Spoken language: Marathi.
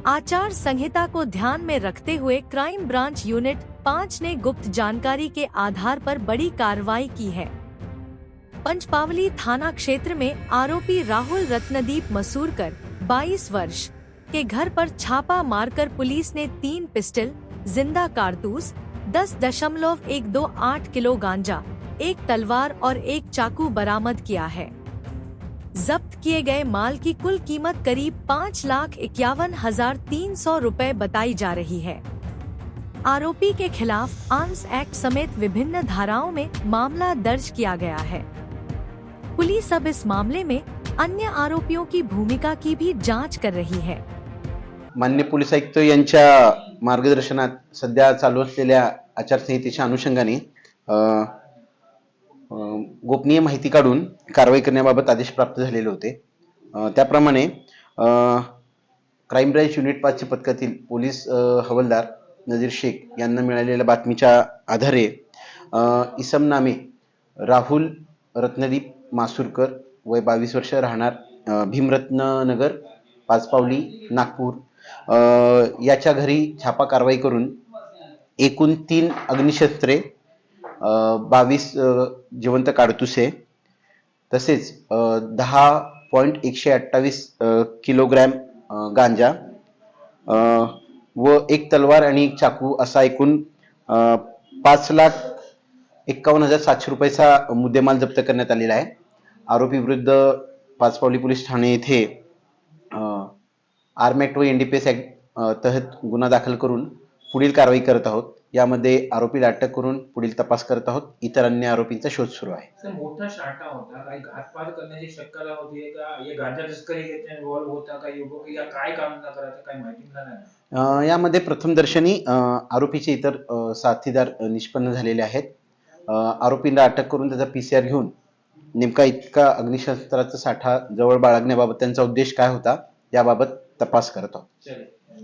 आचार संहिता को ध्यान में रखते हुए क्राइम ब्रांच यूनिट 5 ने गुप्त जानकारी के आधार पर बड़ी कार्रवाई की है। पंचपावली थाना क्षेत्र में आरोपी राहुल रत्नदीप मसूरकर 22 वर्ष के घर पर छापा मारकर पुलिस ने 3 पिस्टल, जिंदा कारतूस, 10.128 किलो गांजा, 1 तलवार और 1 चाकू बरामद किया है। जब्त किए गए माल की कुल कीमत करीब 5,51,300 रुपए बताई जा रही है। आरोपी के खिलाफ आर्म्स एक्ट समेत विभिन्न धाराओं में मामला दर्ज किया गया है। पुलिस अब इस मामले में अन्य आरोपियों की भूमिका की भी जांच कर रही है। माननीय पोलीस आयुक्त यांच्या मार्गदर्शनात सध्या चालू असलेल्या आचारसंहितेच्या अनुषंगाने गोपनीय माहिती काढून कारवाई करण्याबाबत आदेश प्राप्त झालेले होते। त्याप्रमाणे क्राइम ब्रांच युनिट 5 च्या पथकातील पोलीस हवालदार नजीर शेख यांना मिळालेल्या बातमीच्या आधारे इसम नामे राहुल रत्नदीप मासुरकर वय 22 वर्ष राहणार भीमरत्न नगर पाचपावली नागपूर याच्या घरी छापा कारवाई करून एकूण 3 अग्निशस्त्रे 22 जिवंत कारतुसे तसेच 10.128 किलोग्रॅम गांजा व 1 तलवार आणि 1 चाकू असा एकूण 5,51,700 रुपयाचा मुद्देमाल जप्त करण्यात आलेला आहे। आरोपी विरुद्ध पाचपावली पोलीस ठाणे येथे आर्म ॲक्ट व एनडीपीएस ॲक्ट तहत गुन्हा दाखल करून पुढील कारवाई करत आहोत। यामध्ये आरोपीला अटक करून पुढील तपास करत आहोत। इतर अन्य आरोपींचा शोध सुरू आहे। सर मोठा साठा होता, काही घातपात करण्याची शक्यता होती का? हे गांजा तस्करी घेतल्याने इन्व्हॉल्व होता का? युवक या काय काम न करायचं काही माहिती मिळाली? यामध्ये प्रथमदर्शनी आरोपीचे इतर साथीदार निष्पन्न झालेले आहेत। आरोपींना अटक करून त्याचा पीसीआर घेऊन नेमका इतका अग्निशस्त्राचा साठा जवळ बाळगण्याबाबत त्यांचा उद्देश काय होता याबाबत तपास करत आहोत।